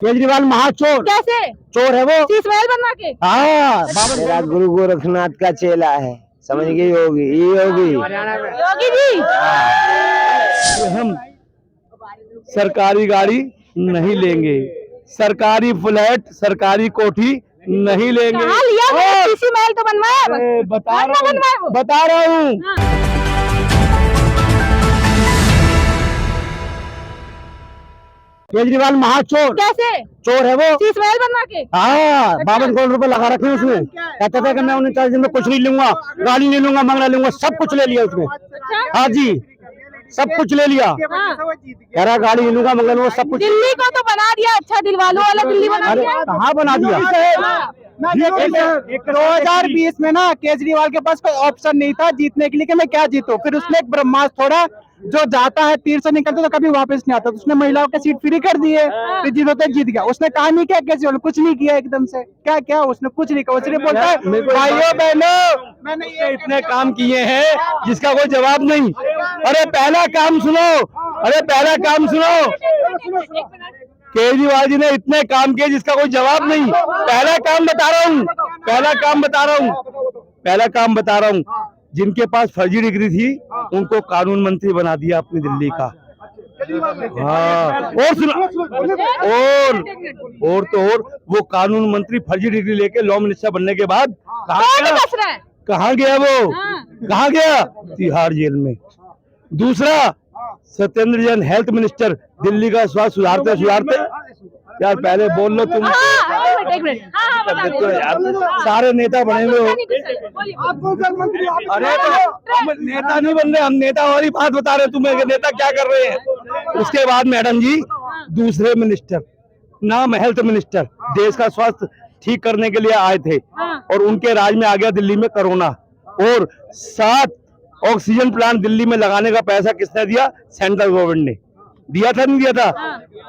केजरीवाल महाचोर। कैसे? चोर है वो। शीश महल बनवा के। हाँ, मेरा गुरु गोरखनाथ का चेला है, समझ गई होगी, ये होगी योगी जी। हम सरकारी गाड़ी नहीं लेंगे, सरकारी फ्लैट, सरकारी कोठी नहीं लेंगे। कहाँ लिया? शीश महल तो बनवाया है बस। बता रहा हूँ। केजरीवाल महाचोर। कैसे? चोर है वो। शीश महल बनवा के। हाँ, 52 करोड़ रुपए लगा रखे उसमें। कहता था कि मैं 39 दिन में कुछ नहीं लूंगा, गाड़ी नहीं लूंगा, बंगला लूंगा, सब कुछ ले लिया उसने। हाँ जी, सब कुछ ले लिया। कह रहा गाड़ी नहीं लूंगा, बंगला लूंगा, सब कुछ। दिल्ली को तो बना दिया अच्छा, दिलवालों वाला दिल्ली बना दिया। कहाँ बना दिया? 2020 में ना केजरीवाल के पास कोई ऑप्शन नहीं था जीतने के लिए कि मैं क्या जीतूं। फिर उसने एक ब्रह्मास्त्र छोड़ा, जो जाता है तीर से निकलता तो कभी वापस नहीं आता। तो उसने महिलाओं के सीट फ्री कर दिए, फिर जीतते जीत गया। उसने कहा नहीं क्या केजरीवाल, कुछ नहीं किया एकदम से। क्या क्या उसने कुछ नहीं किया। उसने बोलता है भाइयों बहनों मैंने इतने काम किए हैं जिसका कोई जवाब नहीं। अरे पहला काम सुनो, अरे पहला काम सुनो। केजरीवाल जी ने इतने काम किए जिसका कोई जवाब नहीं। पहला काम बता रहा हूँ, पहला काम बता रहा हूँ, पहला काम बता रहा हूँ। जिनके पास फर्जी डिग्री थी उनको कानून मंत्री बना दिया अपनी दिल्ली का। हाँ, और सुनो, और तो और वो कानून मंत्री फर्जी डिग्री लेके लॉ मिनिस्टर बनने के बाद कहाँ गया वो? कहाँ गया? तिहाड़ जेल में। दूसरा, सत्येंद्र जैन हेल्थ मिनिस्टर, दिल्ली का स्वास्थ्य सुधारते सुधारते, यार पहले बोल लो तुम। यार सारे नेता बने हुए हो। अरे तो हम नेता नहीं बन रहे, हम नेता वाली बात बता रहे तुम्हें कि नेता क्या कर रहे हैं। उसके बाद मैडम जी दूसरे मिनिस्टर, नाम हेल्थ मिनिस्टर, देश का स्वास्थ्य ठीक करने के लिए आए थे और उनके राज में आ गया दिल्ली में कोरोना। और 7 ऑक्सीजन प्लांट दिल्ली में लगाने का पैसा किसने दिया? सेंट्रल गवर्नमेंट ने दिया था, नहीं दिया था?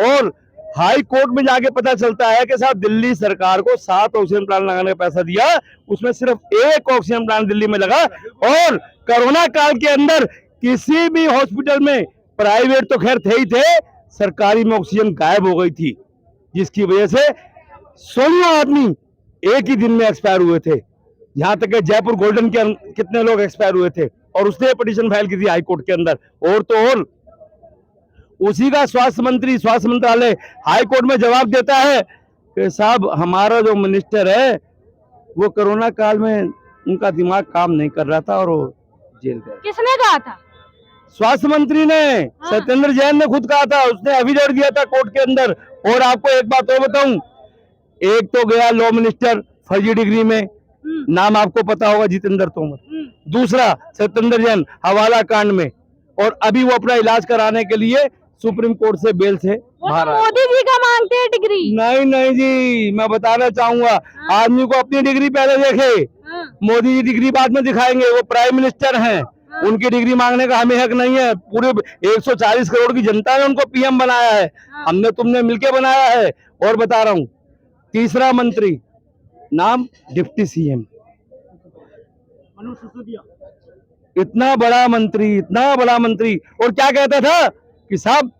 और हाई कोर्ट में जाके पता चलता है कि साहब दिल्ली सरकार को 7 ऑक्सीजन प्लांट लगाने का पैसा दिया, उसमें सिर्फ 1 ऑक्सीजन प्लांट दिल्ली में लगा। और कोरोना काल के अंदर किसी भी हॉस्पिटल में, प्राइवेट तो खैर थे ही थे, सरकारी में ऑक्सीजन गायब हो गई थी, जिसकी वजह से 16 आदमी एक ही दिन में एक्सपायर हुए थे। यहाँ तक कि जयपुर गोल्डन के कितने लोग एक्सपायर हुए थे, और उसने पिटीशन फाइल की थी हाई कोर्ट के अंदर। और तो और उसी का स्वास्थ्य मंत्रालय हाई कोर्ट में जवाब देता है कि साहब हमारा जो मिनिस्टर है वो कोरोना काल में उनका दिमाग काम नहीं कर रहा था और वो जेल गए। किसने कहा था? स्वास्थ्य मंत्री ने। सत्येंद्र जैन ने खुद कहा था, उसने एफिडेविट दिया था कोर्ट के अंदर। और आपको एक बात और बताऊं, एक तो गया लॉ मिनिस्टर फर्जी डिग्री में, नाम आपको पता होगा, जितेंद्र तोमर। दूसरा सत्येंद्र जैन हवाला कांड में, और अभी वो अपना इलाज कराने के लिए सुप्रीम कोर्ट से बेल से बाहर आया। मोदी जी का मांगते हैं डिग्री। नहीं नहीं जी, मैं बताना चाहूंगा, आदमी को अपनी डिग्री पहले देखे। मोदी जी डिग्री बाद में दिखाएंगे, वो प्राइम मिनिस्टर हैं, उनकी डिग्री मांगने का हमें हक नहीं है। पूरे 140 करोड़ की जनता ने उनको पीएम बनाया है, हमने तुमने मिलके बनाया है। और बता रहा हूँ, तीसरा मंत्री, नाम डिप्टी सीएम, इतना बड़ा मंत्री, इतना बड़ा मंत्री, और क्या कहता था कि साहब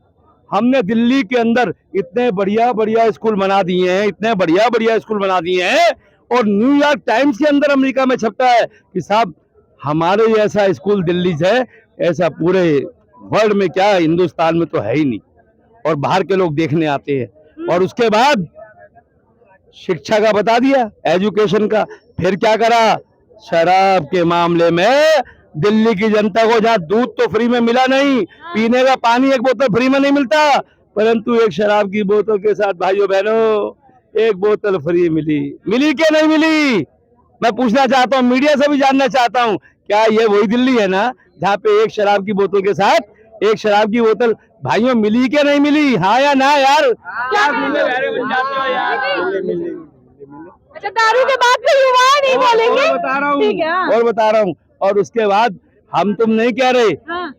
हमने दिल्ली के अंदर इतने बढ़िया बढ़िया स्कूल बना दिए हैं, इतने बढ़िया बढ़िया स्कूल बना दिए हैं, और न्यूयॉर्क टाइम्स के अंदर अमेरिका में छपता है कि साहब हमारे जैसा स्कूल दिल्ली से ऐसा पूरे वर्ल्ड में, क्या हिंदुस्तान में तो है ही नहीं, और बाहर के लोग देखने आते हैं। और उसके बाद शिक्षा का बता दिया, एजुकेशन का। फिर क्या करा? शराब के मामले में दिल्ली की जनता को जहाँ दूध तो फ्री में मिला नहीं, पीने का पानी एक बोतल फ्री में नहीं मिलता, परंतु एक शराब की बोतल के साथ भाइयों बहनों एक बोतल फ्री मिली। मिली क्या नहीं मिली? मैं पूछना चाहता हूँ, मीडिया से भी जानना चाहता हूँ, क्या ये वही दिल्ली है ना जहाँ पे एक शराब की बोतल के साथ एक शराब की बोतल भाइयों मिली क्या नहीं मिली? हाँ या ना यार? अच्छा, दारू के बाद भी युवा नहीं बोलेंगे। और बता रहा हूँ, और उसके बाद हम तुम नहीं कह रहे,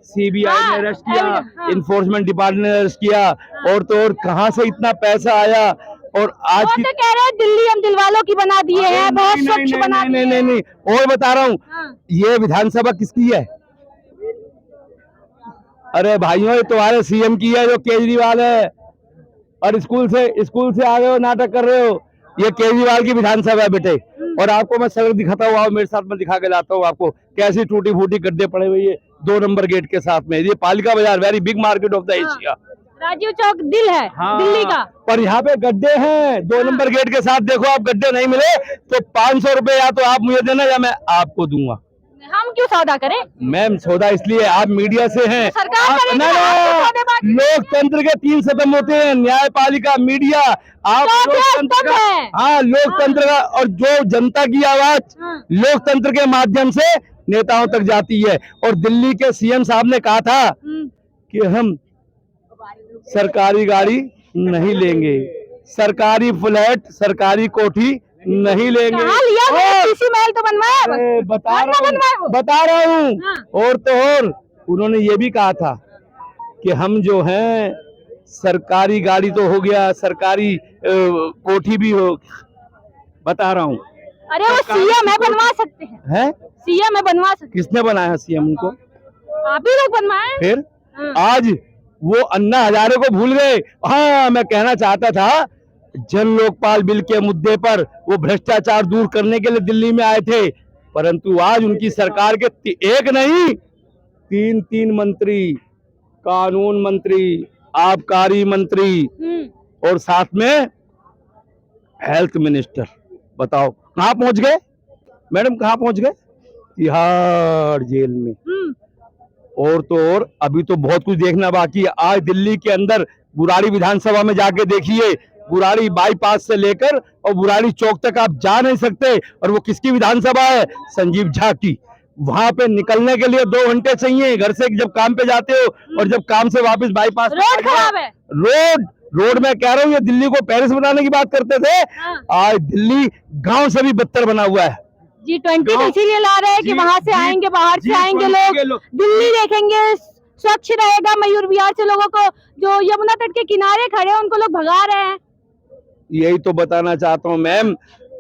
सीबीआई ने अरेस्ट किया, इन्फोर्समेंट डिपार्टमेंट ने अरेस्ट किया, और तो और कहाँ से इतना पैसा आया। और आज की तो कह रहे हैं दिल्ली हम दिलवालों की बना दिए हैं, बहुत स्वच्छ बना दिए हैं। नहीं, और बता रहा हूँ, ये विधानसभा किसकी है? अरे भाइयों, ये तुम्हारे सीएम की है जो केजरीवाल है। और स्कूल से आ रहे हो, नाटक कर रहे हो। ये केजरीवाल की विधानसभा है बेटे, और आपको मैं सड़क दिखाता हूँ, आओ मेरे साथ में दिखा के लाता हूँ आपको कैसी टूटी फूटी गड्ढे पड़े हुए ये 2 नंबर गेट के साथ में। ये Palika Bazaar, very big market of the Asia. Rajiv Chowk दिल है दिल्ली का। पर यहाँ पे गड्ढे हैं 2 नंबर गेट के साथ। देखो आप गड्ढे नहीं मिले तो 500 रुपए या तो आप मुझे देना या मैं आपको दूंगा। हम क्यों सौदा करें? मैम सौदा इसलिए, आप मीडिया से हैं। सरकार करेगी ना, आप सौदेबाजी। लोकतंत्र के 3 स्तंभ होते हैं, न्यायपालिका, मीडिया। आप लोकतंत्र का, हाँ लोकतंत्र का, और जो जनता की आवाज लोकतंत्र के माध्यम से नेताओं तक जाती है। और दिल्ली के सीएम साहब ने कहा था कि हम सरकारी गाड़ी नहीं लेंगे, सरकारी फ्लैट, सरकारी कोठी नहीं लेंगे। इसी महल तो बनवाया, बता रहा हूँ। और तो और उन्होंने ये भी कहा था कि हम जो हैं सरकारी गाड़ी तो हो गया, सरकारी कोठी भी हो। बता रहा हूँ। अरे वो सीएम है, बनवा सकते हैं। सीएम है, बनवा सकते। किसने बनाया सीएम उनको? आप ही लोग बनवाए। फिर आज वो अन्ना हजारे को भूल गए। हाँ, मैं कहना चाहता था जन लोकपाल बिल के मुद्दे पर वो भ्रष्टाचार दूर करने के लिए दिल्ली में आए थे, परंतु आज उनकी सरकार के एक नहीं 3 मंत्री, कानून मंत्री, आबकारी मंत्री और साथ में हेल्थ मिनिस्टर। बताओ कहाँ पहुंच गए मैडम, कहाँ पहुंच गए? तिहाड़ जेल में। और तो और अभी तो बहुत कुछ देखना बाकी है। आज दिल्ली के अंदर बुराड़ी विधानसभा में जाके देखिए, बुराड़ी बाईपास से लेकर और बुराड़ी चौक तक आप जा नहीं सकते। और वो किसकी विधानसभा है? संजीव झा की। वहां पे निकलने के लिए 2 घंटे चाहिए घर से, जब काम पे जाते हो, और जब काम से वापस बाईपास। रोड खराब है। रोड मैं कह रहा हूँ, ये दिल्ली को पेरिस बनाने की बात करते थे, आज दिल्ली गांव से भी बदतर बना हुआ है। G20 तो इसीलिए ला रहे हैं कि वहां से आएंगे, बाहर से आएंगे लोग, दिल्ली देखेंगे, स्वच्छ रहेगा। मयूर विहार से लोगों को, जो यमुना तट के किनारे खड़े हैं, उनको लोग भगा रहे हैं। यही तो बताना चाहता हूँ मैम,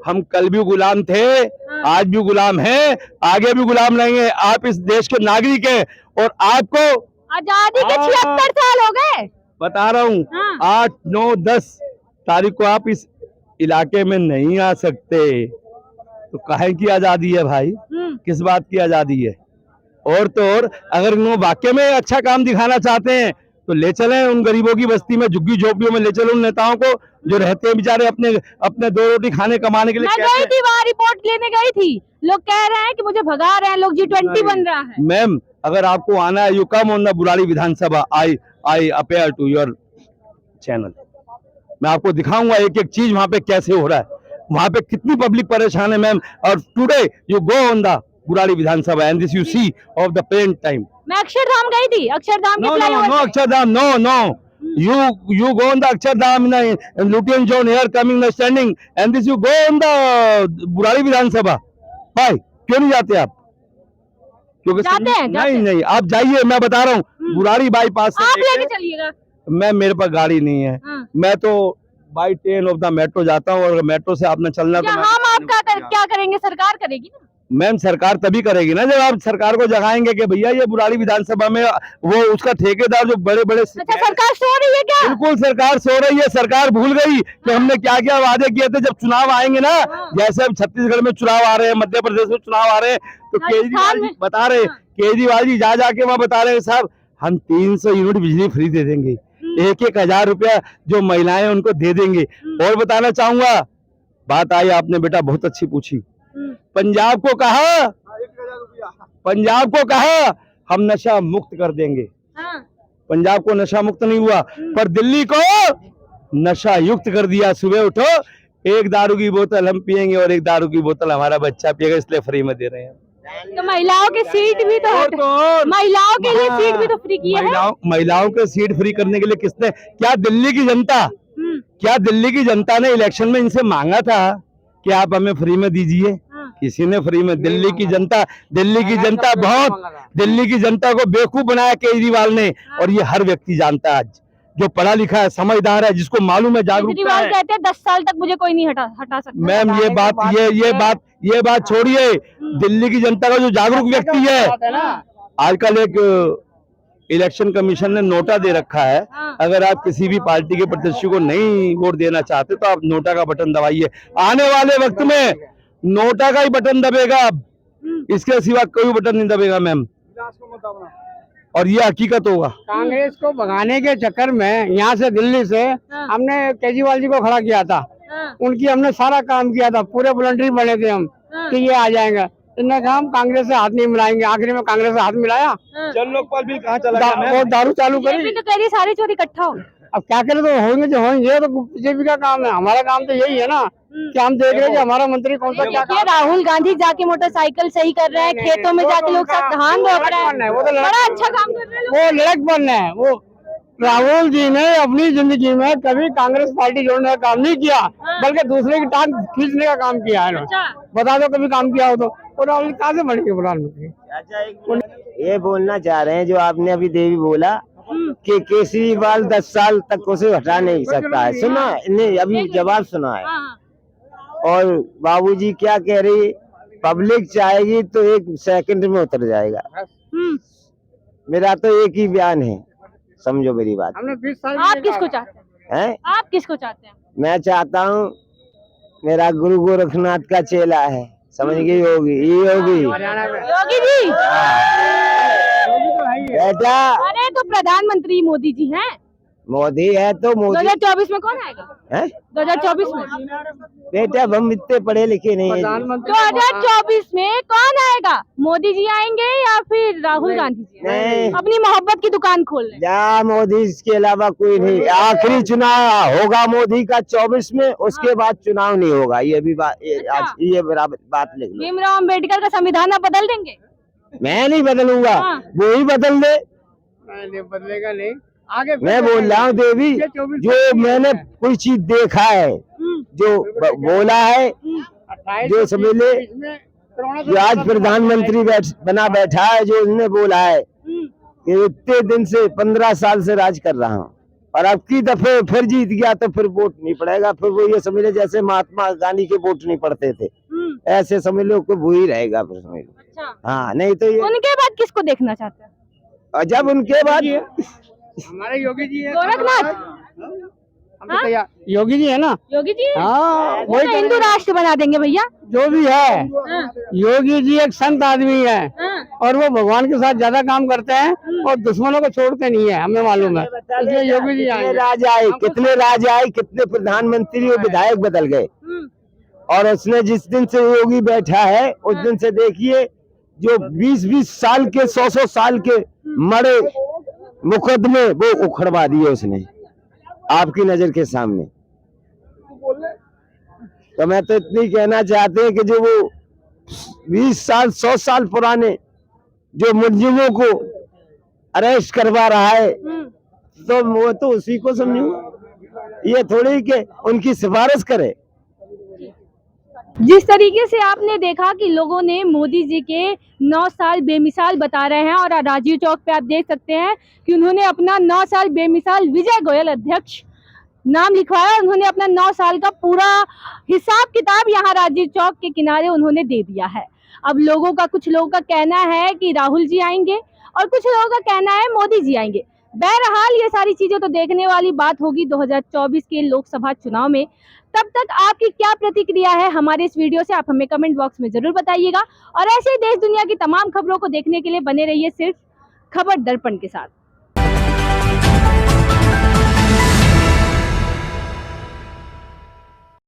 हम कल भी गुलाम थे, आज भी गुलाम हैं, आगे भी गुलाम रहेंगे। आप इस देश के नागरिक हैं और आपको आजादी के 76 साल हो गए। बता रहा हूँ, 8, 9, 10 तारीख को आप इस इलाके में नहीं आ सकते। तो काहे की आजादी है भाई? किस बात की आजादी है? और तो और अगर इन्होंने वाकई में अच्छा काम दिखाना चाहते हैं तो ले चलें उन गरीबों की बस्ती में, झुग्गी झोपड़ियों में ले चलें उन नेताओं को जो रहते हैं बेचारे अपने 2 रोटी खाने कमाने के लिए। मैं गई थी वहाँ, रिपोर्ट लेने गई थी, लोग कह रहे हैं कि मुझे भगा रहे हैं लोग, G20 बन रहा है। मैम अगर आपको आना है, you come on the Burari Vidhan Sabha, I appear to your channel. मैं आपको दिखाऊंगा एक एक चीज वहाँ पे कैसे हो रहा है, वहाँ पे कितनी पब्लिक परेशान है मैम। और today you go on the Burari Vidhan Sabha and this you see of the plane time. मैं अक्षरधाम गई थी, Akshardham no Akshardham, no you go on the Akshardham in Lutyens zone here coming standing and this you go on the Burari विधानसभा। भाई क्यों नहीं जाते आप? क्योंकि नहीं आप जाइए, मैं बता रहा हूँ बुराड़ी बाईपास से आप लेके चलिएगा। मैं, मेरे पास गाड़ी नहीं है, मैं तो by train of the metro जाता हूँ, और मेट्रो से आपने चलना तो हम आपका क्या करेंगे? सरकार करेगी ना। मैम सरकार तभी करेगी ना जब आप सरकार को जगाएंगे कि भैया ये बुराड़ी विधानसभा में वो उसका ठेकेदार जो बड़े बड़े। अच्छा सरकार सो रही है क्या? बिल्कुल सरकार सो रही है। सरकार भूल गई कि हमने क्या क्या वादे किए थे। जब चुनाव आएंगे ना, जैसे अब छत्तीसगढ़ में चुनाव आ रहे हैं, मध्य प्रदेश में चुनाव आ रहे हैं, तो केजरीवाल जी बता रहे, केजरीवाल जी जा जाके वहाँ बता रहे हैं साहब हम 300 यूनिट बिजली फ्री दे देंगे, 1,000 रुपया जो महिलाएं उनको दे देंगे। और बताना चाहूंगा, बात आई आपने बेटा बहुत अच्छी पूछी, पंजाब को कहा हम नशा मुक्त कर देंगे। पंजाब को नशा मुक्त नहीं हुआ, पर दिल्ली को नशा युक्त कर दिया। सुबह उठो, 1 दारू की बोतल हम पियेंगे और 1 दारू की बोतल हमारा बच्चा पिएगा, इसलिए फ्री में दे रहे हैं। तो महिलाओं की सीट भी तो महिलाओं के लिए सीट भी तो फ्री की है। महिलाओं के सीट फ्री करने के लिए किसने, क्या दिल्ली की जनता ने इलेक्शन में इनसे मांगा था कि आप हमें फ्री में दीजिए? किसी ने फ्री में, दिल्ली की जनता को बेवकूफ बनाया केजरीवाल ने। और ये हर व्यक्ति जानता है आज, जो पढ़ा लिखा है, समझदार है, जिसको मालूम है, जागरूकता है। कहते हैं 10 साल तक मुझे कोई नहीं हटा सकता। मैम ये बात छोड़िए, दिल्ली की जनता का जो जागरूक व्यक्ति है, आजकल इलेक्शन कमीशन ने नोटा दे रखा है, हाँ। अगर आप किसी भी पार्टी के प्रत्याशी को नहीं वोट देना चाहते तो आप नोटा का बटन दबाइए। आने वाले वक्त में नोटा का ही बटन दबेगा, अब इसके सिवा कोई बटन नहीं दबेगा मैम, और ये हकीकत होगा। कांग्रेस को भगाने के चक्कर में यहाँ से दिल्ली से हाँ। हमने केजरीवाल जी को खड़ा किया था, हाँ, उनकी हमने सारा काम किया था, पूरे वॉलंटरी बने थे हम हाँ। कि ये आ जाएंगे। इन्होंने कहा हम कांग्रेस से हाथ नहीं मिलाएंगे, आखिरी में कांग्रेस से हाथ मिलाया, हाँ। जन लोकपाल बिल कहाँ चला गया मैम? वो दारू चालू ये करी। भी तो कह रही है सारी चोरी इकट्ठा हो। अब क्या करें, तो होंगे जो होंगे, तो बीजेपी का काम है, हमारा काम तो यही है ना कि हम देख रहे हैं कि हमारा मंत्री कौन सा क्या देखिए राहुल गांधी जाके मोटरसाइकिल सही कर रहे हैं, खेतों में जाके लोग सब धान रोप रहे हैं, वो तो बड़ा अच्छा काम कर रहे हैं लोग। वो लड़कपन है। वो राहुल जी ने अपनी जिंदगी में कभी कांग्रेस पार्टी जोड़ने का काम नहीं किया, बल्कि दूसरे की टांग खींचने का काम किया है। अच्छा। बता दो कभी काम किया हो तो। और राहुल कहाँ से बनेंगे प्रधानमंत्री? ये बोलना चाह रहे हैं जो आपने अभी देवी बोला कि केजरीवाल 10 साल तक उसे हटा नहीं सकता है। सुना नहीं, अभी जवाब सुना है। हाँ, और बाबूजी क्या कह रही, पब्लिक चाहेगी तो 1 सेकंड में उतर जाएगा। मेरा तो एक ही बयान है, समझो मेरी बात। हमने 20 साल आप किसको चाहते हैं? है आप किसको चाहते हैं? मैं चाहता हूँ, मेरा गुरु गोरखनाथ का चेला है, समझ गई होगी, ये होगी योगी जी। बेटा। अरे तो प्रधानमंत्री मोदी जी हैं। मोदी है तो मोदी 2024 में कौन आएगा? है 2024 में बेटा, हम इतने पढ़े लिखे नहीं है। प्रधानमंत्री 2024 में कौन आएगा? मोदी जी आएंगे या फिर राहुल गांधी जी? नहीं। अपनी मोहब्बत की दुकान खोल रहे हैं। या मोदी के अलावा कोई नहीं। आखिरी चुनाव होगा मोदी का 24 में, उसके बाद चुनाव नहीं होगा। ये भी बात, आज ये बराबर बात लिख लो। भीमराव अम्बेडकर का संविधान आप बदल देंगे? मैं नहीं बदलूंगा, हाँ। वो ही बदल दे। नहीं, बदलेगा नहीं। आगे मैं बोल रहा हूँ देवी, जो मैंने कोई चीज देखा है, जो बोला है, जो समझ ले, जो आज प्रधानमंत्री बना बैठा है, जो उसने बोला है कि इतने दिन से 15 साल से राज कर रहा हूँ, और अब की दफे फिर जीत गया तो फिर वोट नहीं पड़ेगा। फिर वो ये समझ ले जैसे महात्मा गांधी के वोट नहीं पड़ते थे, ऐसे समझ लो कि वो ही रहेगा फिर, समझ लो। अच्छा। हाँ, नहीं तो ये, उनके बाद किसको देखना चाहते हैं? और जब उनके बाद हमारे योगी जी है, गोरखनाथ। हम तो तैयार। योगी जी है ना। योगी जी हाँ, वो तो हिंदू राष्ट्र बना देंगे भैया। जो भी है, हाँ, योगी जी एक संत आदमी है, हाँ। और वो भगवान के साथ ज्यादा काम करते हैं और दुश्मनों को छोड़ते नहीं है, हमें मालूम है। इसलिए योगी जी कितने आएंगे। राज आए, कितने राज आए, कितने प्रधानमंत्री और विधायक बदल गए, और उसने जिस दिन से योगी बैठा है उस दिन से देखिए, जो 20-20 साल के 100-100 साल के मरे मुकदमे वो उखड़वा दिए उसने आपकी नजर के सामने। तो मैं तो इतनी कहना चाहते हैं कि जो वो 20 साल 100 साल पुराने जो मुलजिमों को अरेस्ट करवा रहा है, तो वो तो उसी को समझूंगा, ये थोड़ी कि उनकी सिफारिश करे। जिस तरीके से आपने देखा कि लोगों ने मोदी जी के 9 साल बेमिसाल बता रहे हैं, और राजीव चौक पे आप देख सकते हैं कि उन्होंने अपना 9 साल बेमिसाल विजय गोयल अध्यक्ष नाम लिखवाया। उन्होंने अपना 9 साल का पूरा हिसाब किताब यहाँ राजीव चौक के किनारे उन्होंने दे दिया है। अब लोगों का, कुछ लोगों का कहना है कि राहुल जी आएंगे और कुछ लोगों का कहना है मोदी जी आएंगे। बहरहाल ये सारी चीजें तो देखने वाली बात होगी 2024 के लोकसभा चुनाव में। तब तक आपकी क्या प्रतिक्रिया है हमारे इस वीडियो से, आप हमें कमेंट बॉक्स में जरूर बताइएगा। और ऐसे ही देश दुनिया की तमाम खबरों को देखने के लिए बने रहिए सिर्फ खबर दर्पण के साथ।